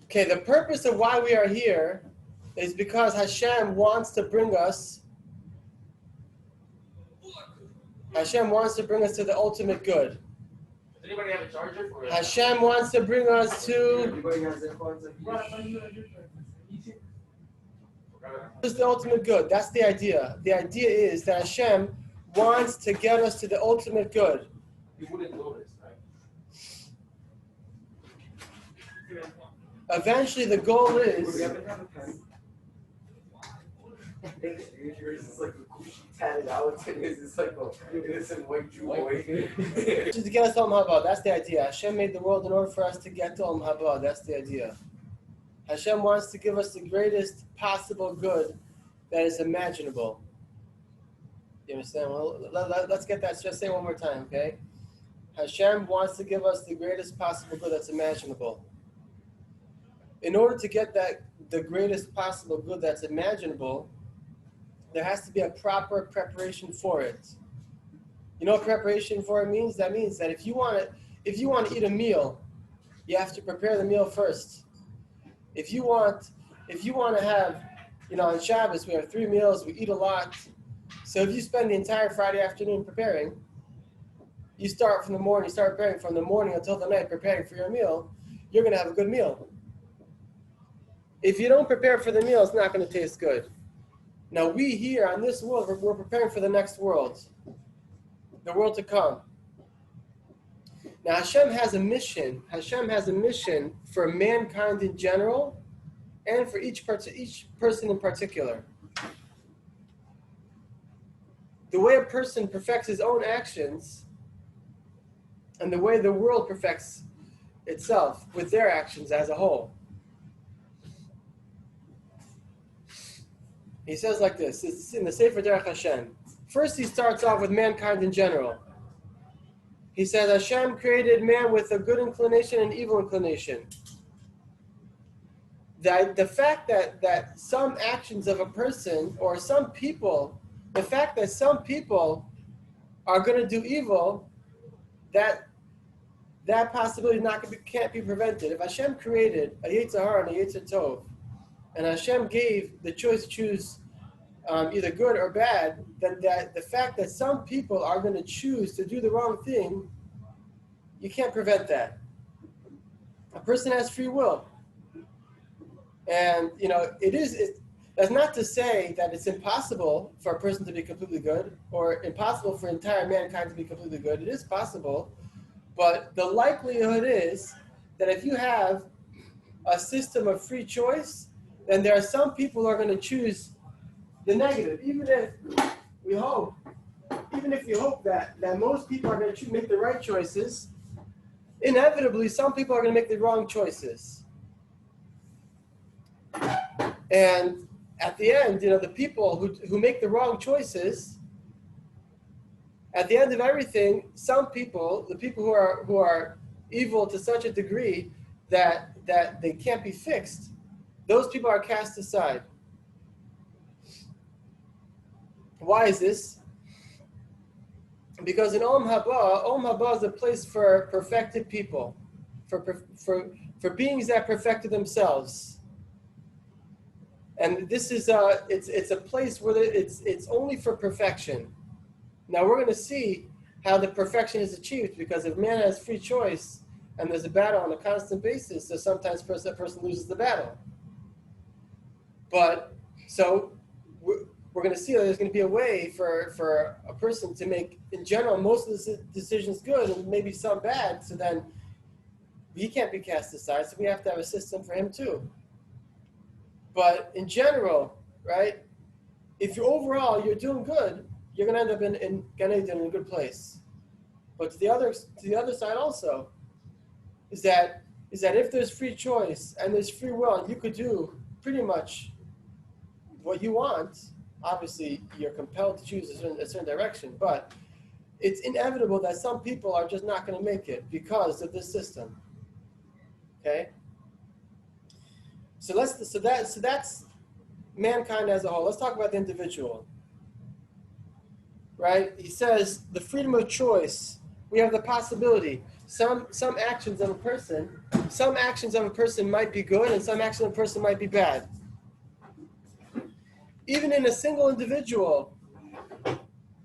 Okay, the purpose of why we are here is because Hashem wants to bring us to the ultimate good. Does anybody have a charger for it? Hashem wants to bring us to the ultimate good. That's the idea. The idea is that Hashem wants to get us to the ultimate good. You wouldn't notice, right? Eventually, the goal is Yours is like a Gucci tatted out, and his is like a innocent white Jew boy. to get us to Olam Haba. That's the idea. Hashem made the world in order for us to get to Olam Haba. That's the idea. Hashem wants to give us the greatest possible good that is imaginable. You understand? Well, let's get that. Just say it one more time, okay? Hashem wants to give us the greatest possible good that's imaginable. In order to get the greatest possible good that's imaginable, there has to be a proper preparation for it. You know what preparation for it means? That means that if you want to eat a meal, you have to prepare the meal first. If you want to have, on Shabbos we have 3 meals, we eat a lot. So if you spend the entire Friday afternoon preparing, you start preparing from the morning until the night preparing for your meal, you're going to have a good meal. If you don't prepare for the meal, it's not going to taste good. Now we here on this world, we're preparing for the next world, the world to come. Now Hashem has a mission. Hashem has a mission for mankind in general, and for each person in particular. The way a person perfects his own actions, and the way the world perfects itself with their actions as a whole. He says like this, it's in the sefer Derech Hashem. First he starts off with mankind in general. He says Hashem created man with a good inclination and evil inclination. The fact that some actions of a person or some people, the fact that some people are going to do evil, that possibility can't be prevented. If Hashem created a Yetzer Hara and a Yetzer Tov, and Hashem gave the choice to choose either good or bad, then the fact that some people are going to choose to do the wrong thing, you can't prevent that. A person has free will. And, that's not to say that it's impossible for a person to be completely good or impossible for entire mankind to be completely good. It is possible. But the likelihood is that if you have a system of free choice, then there are some people who are going to choose the negative. Even if we hope that most people are going to make the right choices, inevitably some people are going to make the wrong choices. And at the end, the people who make the wrong choices, at the end of everything, some people, the people who are evil to such a degree that they can't be fixed, those people are cast aside. Why is this? Because in Olam Haba is a place for perfected people, for beings that perfected themselves. And this is it's a place where it's only for perfection. Now we're going to see how the perfection is achieved, because if man has free choice and there's a battle on a constant basis, so sometimes that person loses the battle. But so we're going to see that there's going to be a way for a person to make, in general, most of the decisions good and maybe some bad. So then he can't be cast aside. So we have to have a system for him too. But in general, right? If you're doing good, you're going to end up in Gan Eden in a good place. But to the other side also is that if there's free choice and there's free will, and you could do pretty much what you want. Obviously, you're compelled to choose a certain direction, but it's inevitable that some people are just not going to make it because of this system. Okay. So that's mankind as a whole. Let's talk about the individual. Right? He says the freedom of choice. We have the possibility. Some actions of a person some actions of a person might be good and some actions of a person might be bad. Even in a single individual,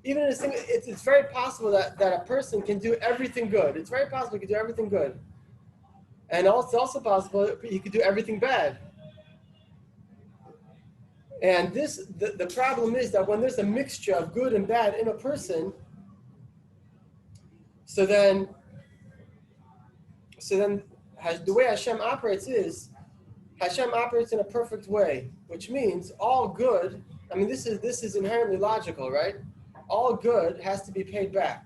it's very possible that a person can do everything good. It's very possible he can do everything good. And it's also possible he could do everything bad. And the problem is that when there's a mixture of good and bad in a person, so then the way Hashem operates is, Hashem operates in a perfect way, which means all good, I mean this is inherently logical, right? All good has to be paid back.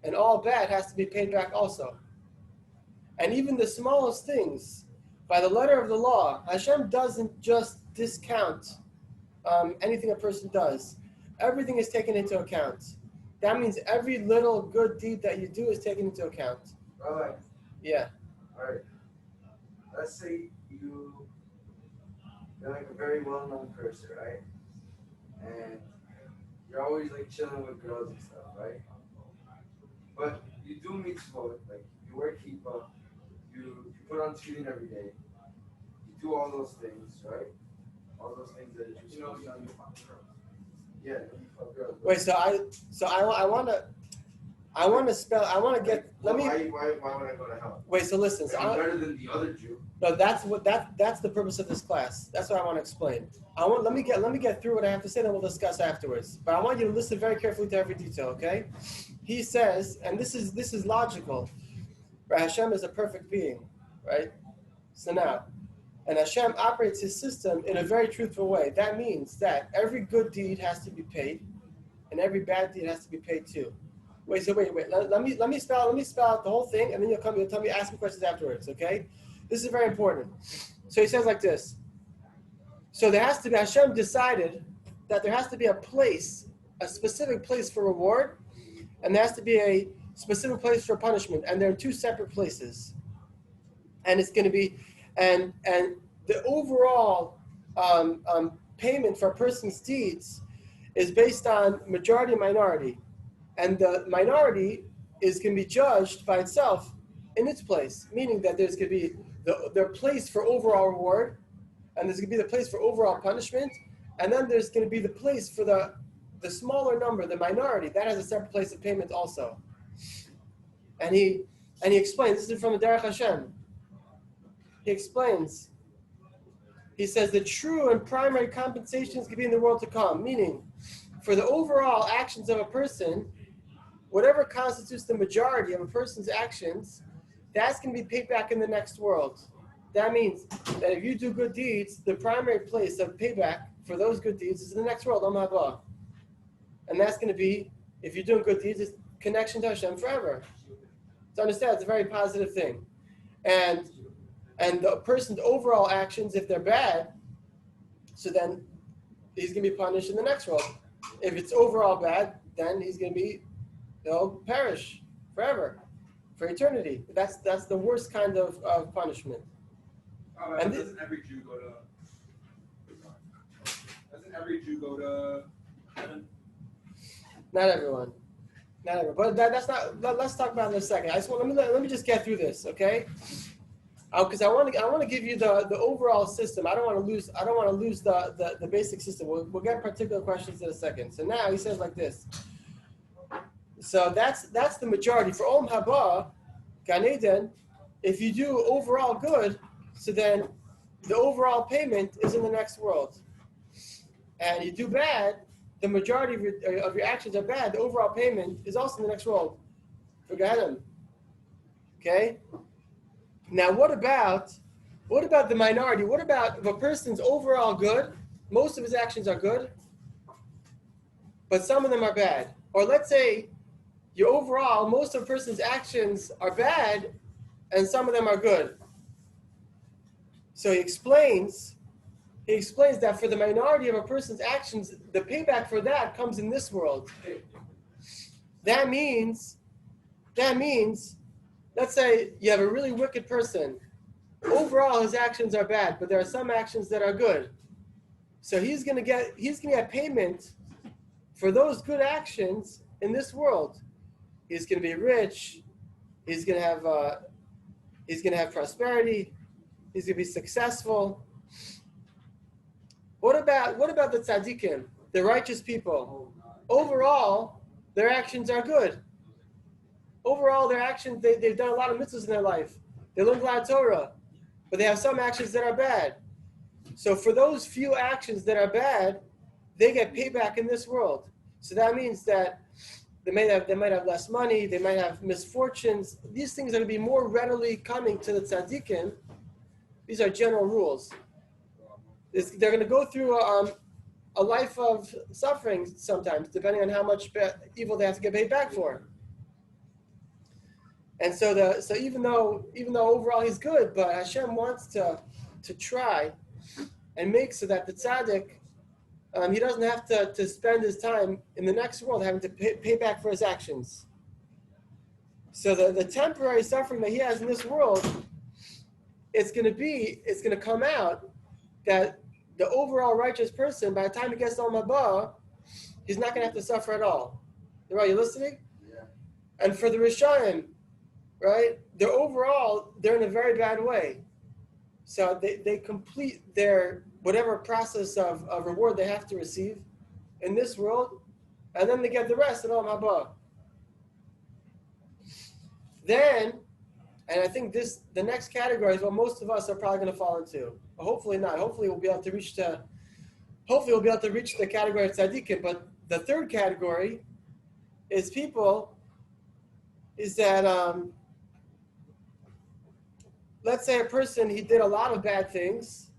And all bad has to be paid back also. And even the smallest things, by the letter of the law, Hashem doesn't just discount anything a person does. Everything is taken into account. That means every little good deed that you do is taken into account. Right. Yeah. All right. Let's say you're like a very well-known person, right? And you're always like chilling with girls and stuff, right? But you do mitzvot, like you wear kippah, you put on tefillin every day, you do all those things, right? All those things that you know, you fuck girls. Yeah, you fuck girls. Wait, I want to get. Let me. Why would I go to hell? Wait, so listen. So I'm better than the other Jew. No, that's the purpose of this class. That's what I want to explain. Let me get through what I have to say, then we'll discuss afterwards. But I want you to listen very carefully to every detail, okay? He says, and this is logical. Right? Hashem is a perfect being, right? So now, and Hashem operates his system in a very truthful way. That means that every good deed has to be paid, and every bad deed has to be paid too. Wait. Let me spell out the whole thing, and then you'll tell me, ask me questions afterwards, okay? This is very important. So he says like this. So there has to be, Hashem decided that there has to be a place, a specific place for reward, and there has to be a specific place for punishment, and they're in two separate places. And it's going to be, and the overall payment for a person's deeds is based on majority and minority. And the minority is going to be judged by itself in its place, meaning that there's going to be the place for overall reward, and there's going to be the place for overall punishment, and then there's going to be the place for the smaller number, the minority, that has a separate place of payment also. And he explains, this is from the Derech Hashem. He explains, he says the true and primary compensations can be in the world to come, meaning for the overall actions of a person, whatever constitutes the majority of a person's actions, that's going to be paid back in the next world. That means that if you do good deeds, the primary place of payback for those good deeds is in the next world, Olam Haba. And that's going to be, if you're doing good deeds, it's connection to Hashem forever. So understand, it's a very positive thing. And the person's overall actions, if they're bad, so then he's going to be punished in the next world. If it's overall bad, then he's going to be, he'll perish forever, for eternity. That's the worst kind of punishment. Oh, and doesn't every Jew go to heaven? Not everyone. But that's not. Let's talk about it in a second. Let me just get through this, okay? Because I want to give you the overall system. I don't want to lose the basic system. We'll get particular questions in a second. So now he says like this. So that's the majority for Olam Haba, Gan Eden. If you do overall good, so then the overall payment is in the next world. And you do bad, the majority of your actions are bad. The overall payment is also in the next world for Gehenna. Okay. Now, what about the minority? What about if a person's overall good? Most of his actions are good, but some of them are bad. Or let's say your overall, most of a person's actions are bad, and some of them are good. So he explains that for the minority of a person's actions, the payback for that comes in this world. That means, let's say you have a really wicked person. Overall, his actions are bad, but there are some actions that are good. So he's gonna get payment for those good actions in this world. He's gonna be rich. He's gonna have He's going to have prosperity. He's going to be successful. What about the tzaddikim, the righteous people? Overall, their actions are good. Overall, their actions, they've done a lot of mitzvahs in their life. They learned a lot of Torah, but they have some actions that are bad. So for those few actions that are bad, they get payback in this world. So that means that they might have less money, they might have misfortunes. These things are going to be more readily coming to the tzaddikim. These are general rules. They're going to go through a life of suffering sometimes, depending on how much evil they have to get paid back for. And so even though overall he's good, but Hashem wants to try and make so that the tzaddik, he doesn't have to spend his time in the next world having to pay back for his actions. So the temporary suffering that he has in this world, it's going to come out that the overall righteous person, by the time he gets to Olam Haba, he's not going to have to suffer at all. Are you listening? Yeah. And for the Rishayim, right, they're in a very bad way. So they complete their whatever process of reward they have to receive in this world, and then they get the rest in Olam Haba. Then, and I think the next category is what most of us are probably going to fall into. But hopefully not. Hopefully we'll be able to reach the category of tzaddikim. But the third category is that let's say a person, he did a lot of bad things,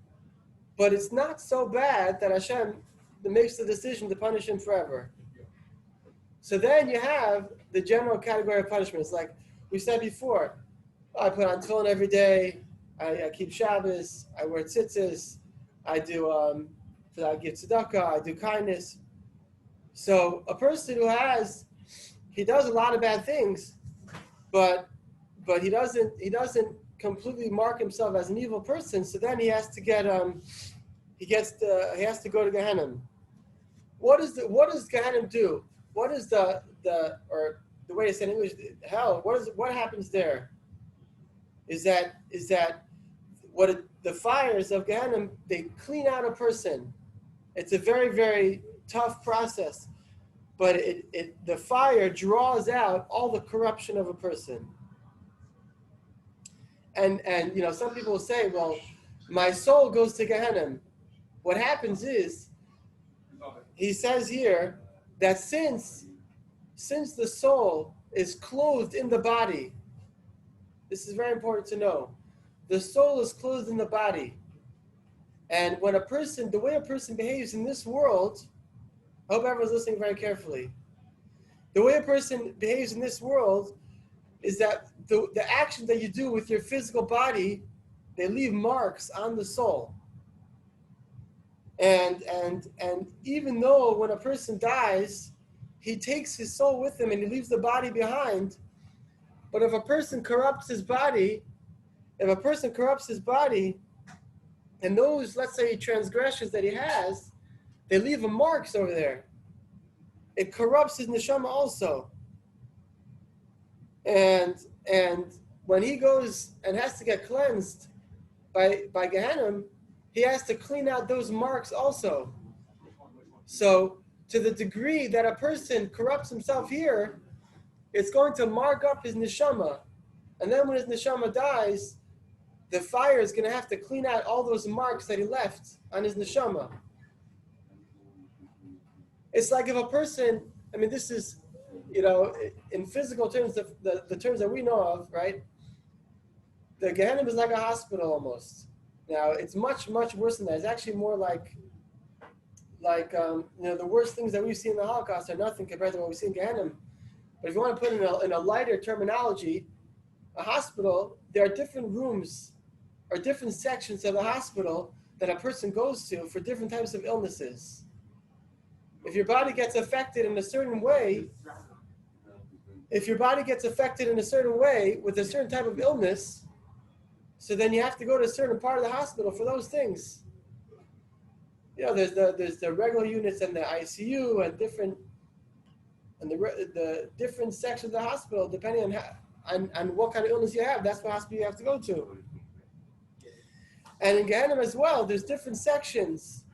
but it's not so bad that Hashem makes the decision to punish him forever. So then you have the general category of punishments. Like we said before, I put on tefillin every day, I keep Shabbos, I wear tzitzis, I give tzedakah, I do kindness. So a person he does a lot of bad things, but he doesn't completely mark himself as an evil person. So then he has to he has to go to Gehenna. What does Gehenna do? What is the way to say in English, hell? What happens there? Is that the fires of Gehenna, they clean out a person. It's a very, very tough process, but the fire draws out all the corruption of a person. And some people will say, well, my soul goes to Gehenna. What happens is, he says here that since the soul is clothed in the body, this is very important to know. The soul is clothed in the body. And when the way a person behaves in this world, I hope everyone's listening very carefully. The way a person behaves in this world is that the action that you do with your physical body, they leave marks on the soul. And even though when a person dies, he takes his soul with him and he leaves the body behind. But if a person corrupts his body, and those, let's say, transgressions that he has, they leave marks over there. It corrupts his neshama also. And when he goes and has to get cleansed by Gehenna, he has to clean out those marks also. So to the degree that a person corrupts himself here, it's going to mark up his neshama. And then when his neshama dies, the fire is going to have to clean out all those marks that he left on his neshama. It's like if a person, this is, in physical terms, the terms that we know of, right? The Gehenna is like a hospital almost. Now, it's much, much worse than that. It's actually more like the worst things that we've seen in the Holocaust are nothing compared to what we see in Gehenna. But if you want to put it in a lighter terminology, a hospital, there are different rooms or different sections of the hospital that a person goes to for different types of illnesses. If your body gets affected in a certain way, with a certain type of illness, so then you have to go to a certain part of the hospital for those things. There's the regular units and the ICU and the different sections of the hospital, depending on and what kind of illness you have. That's what hospital you have to go to. And in Gehenna as well, there's different sections,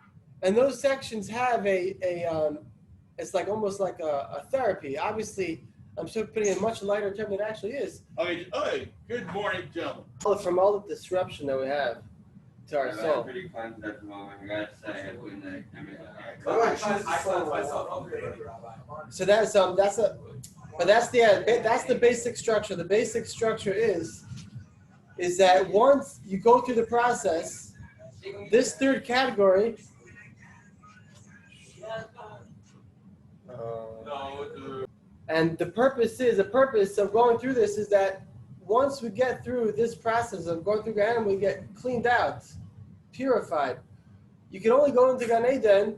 and those sections have it's like almost like a therapy. Obviously, I'm sure putting in a much lighter term than it actually is. Okay, good morning, gentlemen. From all the disruption that we have to our I'm soul. pretty cleansed at the moment. I gotta say, So that's the basic structure. The basic structure is that once you go through the process, this third category. And the purpose of going through this is that once we get through this process of going through Gan Eden, we get cleaned out, purified. You can only go into Gan Eden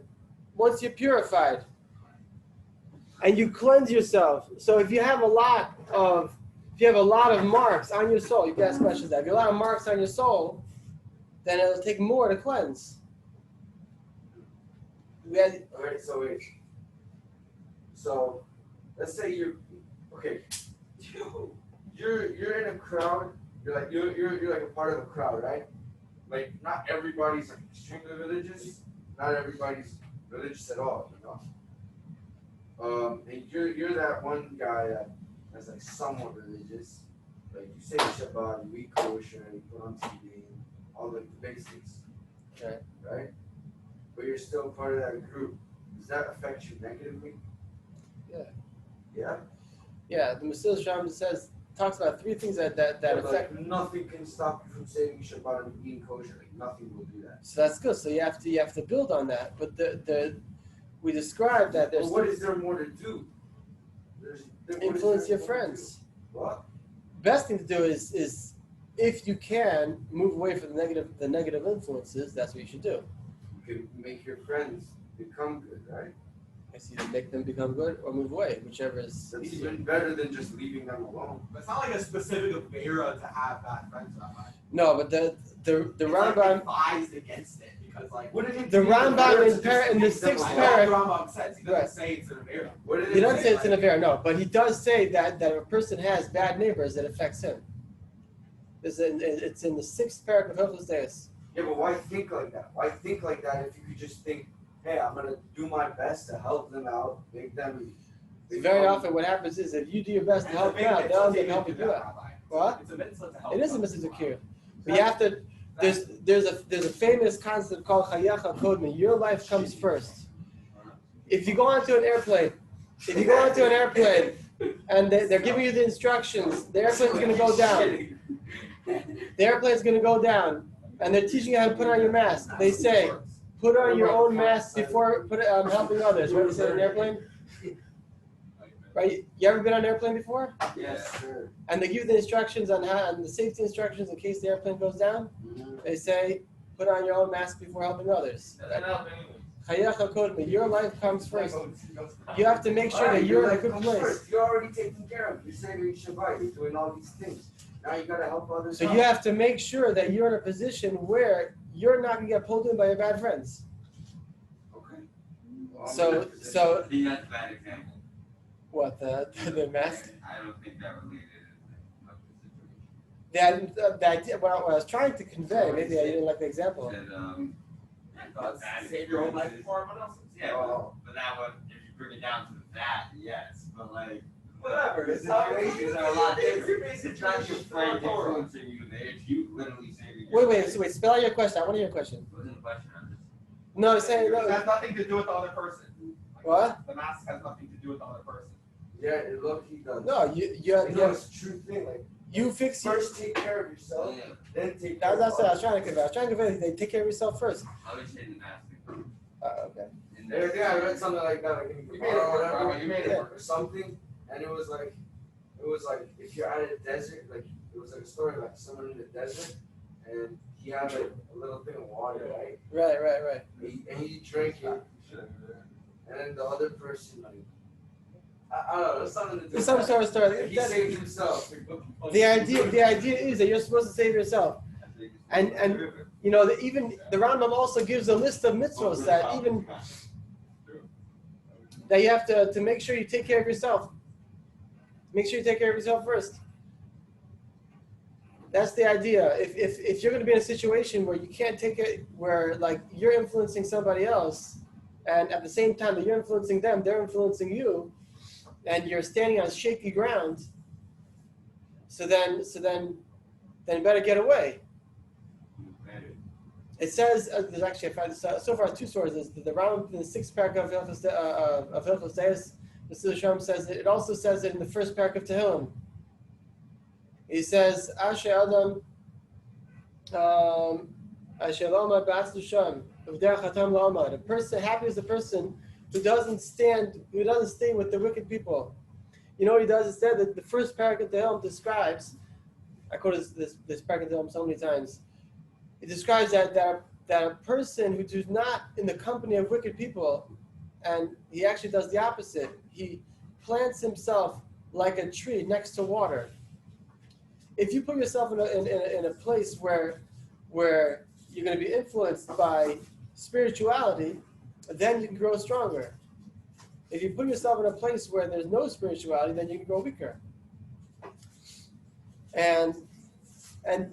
once you're purified. And you cleanse yourself. So if you have a lot of marks on your soul, you can ask questions that. If you have a lot of marks on your soul, then it'll take more to cleanse. Alright, so let's say you're in a crowd, you're like a part of a crowd, right? Like not everybody's like extremely religious, not everybody's religious at all, you know. And you're that one guy that's like somewhat religious. Like you say Shabbat, you eat kosher, you put on TV, all the basics. Okay. Right? But you're still part of that group. Does that affect you negatively? Yeah. Yeah? Yeah, the Mesilas Yesharim talks about three things that affect. Like nothing can stop you from saying Shabbat and eating kosher. Like nothing will do that. So that's good. So you have to build on that. But we described that there's. But what is there more to do? Influence your friends. What? Best thing to do is if you can move away from the negative influences. That's what you should do. You can make your friends become good, right? It's either make them become good or move away, whichever is That's easier. even better than just leaving them alone. But it's not like a specific Avera to have bad friends that much. No, but the Rambam advised against it because like What did it the mean Rambam in the sixth like parak. the Rambam says he doesn't Right. say it's an Avera. What did He it doesn't say mean? it's an affair, no, but he does say that if a person has bad neighbors, it affects him. It's in the sixth parak of Hilchos Deis. Yeah, but why think like that? Why think like that if you could just think, hey, I'm gonna do my best to help them out, make them. Very often, what happens is if you do your best to help them out, they'll end up helping you out. What? It's a mitzvah to help. It is a mitzvah to cure, but you have to. There's a famous concept called Chaylek Bais. Your life comes first. If you go onto an airplane, and they're giving you the instructions, the airplane's going to go down. The airplane's going to go down, and they're teaching you how to put on your mask. They say, put on your own mask before helping others. Right? They say on an airplane. Right? You ever been on an airplane before? Yes, sir. And they give you the instructions on the safety instructions in case the airplane goes down. They say, put on your own mask before helping others. Your life comes first. You have to make sure that you're in a good place. You're already taken care of. You're saving Shabbat. You're doing all these things. Now you gotta help others. So you have to make sure that you're in a position where you're not gonna get pulled in by your bad friends. Okay. So I think that's a bad example. what the mask? I don't think that related is The idea. What I was trying to convey. Maybe I didn't like the example. Save your own life before everyone else's. Yeah, but that one, if you bring it down to that, yes. But like, Whatever. the situations are a lot different. It's not your friend influencing you. It's you literally saving your life. Wait. Spell out your question. I want to hear your question. It wasn't a question. I'm just. No, it's saying It no. has nothing to do with the other person. What? The mask has nothing to do with the other person. Yeah, it low-key does. No, It's a true thing. Like you fix your. first take care of yourself, Yeah. then take care That's of what I was others. trying to convey. I was trying to convey. They take care of yourself first. I was saying the mask thing. Okay. And Yeah, I think I read something like that, like in You made it work, whatever, bro. You made it work. or something, and it was like if you're at a desert, like it was like a story like someone in the desert, and he had like a little thing of water, right? Right. And he drank it, and then the other person like I don't know, there's something to do. There's some sort of story. He saved himself. The idea is that you're supposed to save yourself. And you know, even the Rambam also gives a list of mitzvahs that even that you have to make sure you take care of yourself. Make sure you take care of yourself first. That's the idea. If you're going to be in a situation where you can't take it, where like you're influencing somebody else, and at the same time that you're influencing them, they're influencing you, and you're standing on shaky ground, so then you better get away. It says there's actually so far two sources. The round in the sixth paragraph of Hilchos Deis, the Shlom says it also says it in the first paragraph of Tehillim. He says, Asher Adam, Asher Lama Bas L'Shem, Derech Hashem Lama. The person happy is the person who doesn't stay with the wicked people. You know what he does instead? That the first paragraph of Tehillim describes. I quoted this paragraph of Tehillim so many times. It describes that a person who does not in the company of wicked people, and he actually does the opposite. He plants himself like a tree next to water. If you put yourself in a place where you're going to be influenced by spirituality, then you can grow stronger. If you put yourself in a place where there's no spirituality, then you can grow weaker. And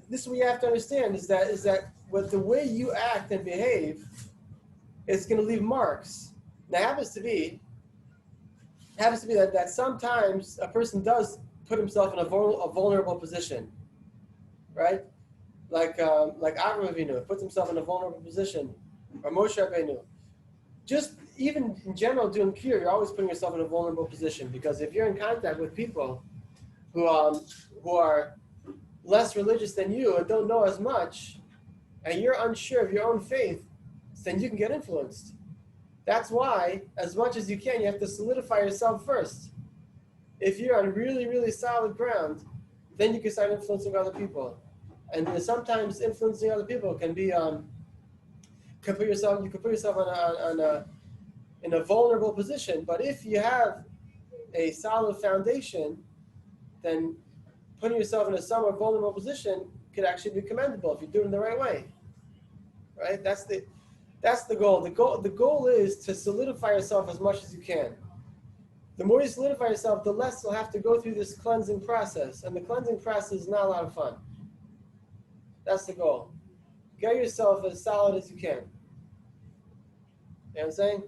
this is what you have to understand is that with the way you act and behave, it's going to leave marks. Now, it happens to be that sometimes a person does put himself in a vulnerable position, right? Like Avraham Avinu puts himself in a vulnerable position, or Moshe Rabbeinu. Just even in general doing kiyyur, you're always putting yourself in a vulnerable position because if you're in contact with people who are less religious than you and don't know as much, and you're unsure of your own faith, then you can get influenced. That's why, as much as you can, you have to solidify yourself first. If you're on really, really solid ground, then you can start influencing other people. And sometimes influencing other people can be you can put yourself in a vulnerable position. But if you have a solid foundation, then putting yourself in a somewhat vulnerable position could actually be commendable if you do it in the right way. Right? That's the goal. The goal is to solidify yourself as much as you can. The more you solidify yourself, the less you'll have to go through this cleansing process. And the cleansing process is not a lot of fun. That's the goal. Get yourself as solid as you can. You know what I'm saying?